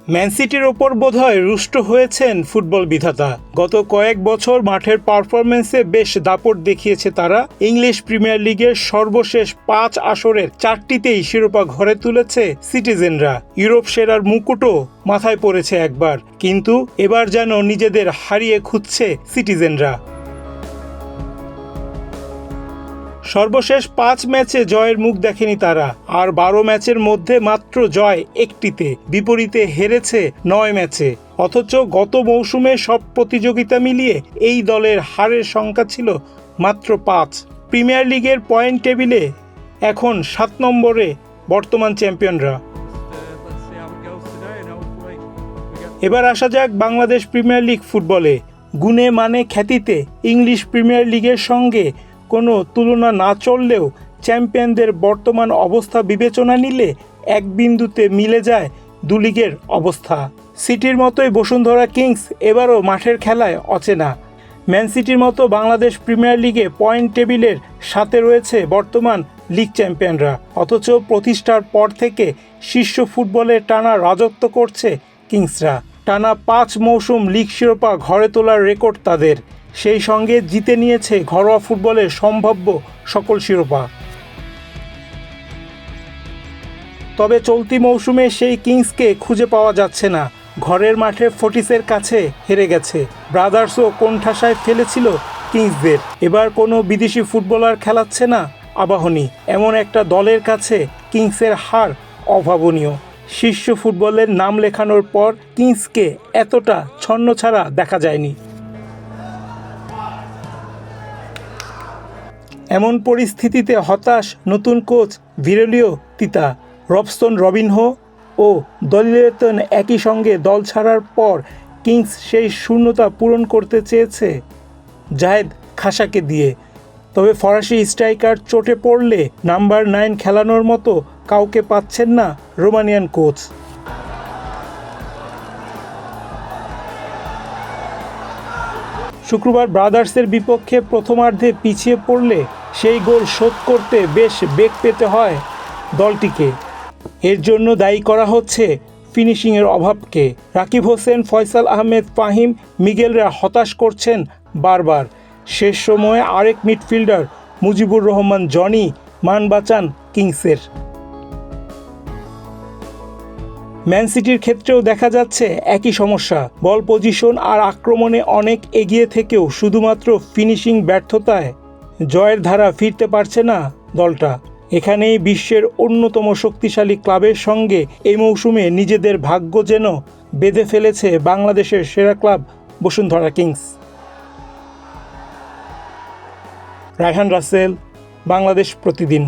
Man সিটির ওপর বোধহয় রুষ্ট হয়েছেন ফুটবল বিধাতা। গত কয়েক বছর মাঠের পারফরম্যান্সে বেশ দাপট দেখিয়েছে তারা। ইংলিশ প্রিমিয়ার লিগের সর্বশেষ 5 আসরের 4টিতেই শিরোপা ঘরে তুলেছে সিটিজেনরা। ইউরোপ সেরার মুকুটও মাথায় পড়েছে একবার, কিন্তু এবার যেন নিজেদের হারিয়ে খুঁজছে সিটিজেনরা। সর্বশেষ 5 ম্যাচে জয়ের মুখ দেখেনি তারা, আর 12 ম্যাচের মধ্যে মাত্র জয় একটিতে, বিপরীতে হেরেছে 9 ম্যাচে। অথচ গত মৌসুমে সব প্রতিযোগিতা মিলিয়ে এই দলের হারের সংখ্যা ছিল মাত্র 5। প্রিমিয়ার লিগের পয়েন্ট টেবিলে এখন 7 নম্বরে বর্তমান চ্যাম্পিয়নরা। এবার আসা যাক বাংলাদেশ প্রিমিয়ার লিগ ফুটবলে। গুণে মানে খ্যাতিতে ইংলিশ প্রিমিয়ার লিগের সঙ্গে কোনো তুলনা না চললেও চ্যাম্পিয়নদের বর্তমান অবস্থা বিবেচনা নিলে এক বিন্দুতে মিলে যায় দু লিগের অবস্থা। সিটির মতোই বসুন্ধরা কিংস এবারও মাঠের খেলায় অচেনা। ম্যান সিটির মতো বাংলাদেশ প্রিমিয়ার লিগে পয়েন্ট টেবিলের সাথে রয়েছে বর্তমান লিগ চ্যাম্পিয়নরা। অথচ প্রতিষ্ঠার পর থেকে শীর্ষ ফুটবলে টানা রাজত্ব করছে কিংসরা। টানা 5 মৌসুম লিগ শিরোপা ঘরে তোলার রেকর্ড তাদের। সেই সঙ্গে জিতে নিয়েছে ঘরোয়া ফুটবলের সম্ভাব্য সকল শিরোপা। তবে চলতি মৌসুমে সেই কিংসকে খুঁজে পাওয়া যাচ্ছে না। ঘরের মাঠে ফর্টিসের কাছে হেরে গেছে। ব্রাদার্সও কোণঠাসায় ফেলেছিল কিংসদের। এবার কোনো বিদেশি ফুটবলার খেলাচ্ছে না আবাহনী। এমন একটা দলের কাছে কিংসের হার অভাবনীয়। শীর্ষ ফুটবলের নাম লেখানোর পর কিংসকে এতটা ছন্নছাড়া দেখা যায়নি। এমন পরিস্থিতিতে হতাশ নতুন কোচ ভিরেলিও তিতা। রবসন রবিনহো ও দলিলেতন একই সঙ্গে দল ছাড়ার পর কিংস সেই শূন্যতা পূরণ করতে চেয়েছে জায়েদ খাসাকে দিয়ে। তবে ফরাসি স্ট্রাইকার চোটে পড়লে নাম্বার 9 খেলানোর মতো কাউকে পাচ্ছেন না রোমানিয়ান কোচ। শুক্রবার ব্রাদার্সের বিপক্ষে প্রথমার্ধে পিছিয়ে পড়লে সেই গোল শোধ করতে বেশ বেগ পেতে হয় দলটিকে। এর জন্য দায়ী করা হচ্ছে ফিনিশিংয়ের অভাবকে। রাকিব হোসেন, ফয়সাল আহমেদ, ফাহিম, মিগেলরা হতাশ করছেন বারবার। শেষ সময়ে আরেক মিডফিল্ডার মুজিবুর রহমান জনি মান বাঁচান কিংসের। ম্যান সিটির ক্ষেত্রেও দেখা যাচ্ছে একই সমস্যা। বল পজিশন আর আক্রমণে অনেক এগিয়ে থেকেও শুধুমাত্র ফিনিশিং ব্যর্থতায় জয়ের ধারা ফিরতে পারছে না দলটা। এখানেই বিশ্বের অন্যতম শক্তিশালী ক্লাবের সঙ্গে এই মৌসুমে নিজেদের ভাগ্য যেন বেঁধে ফেলেছে বাংলাদেশের সেরা ক্লাব বসুন্ধরা কিংস। রায়হান রাসেল, বাংলাদেশ প্রতিদিন।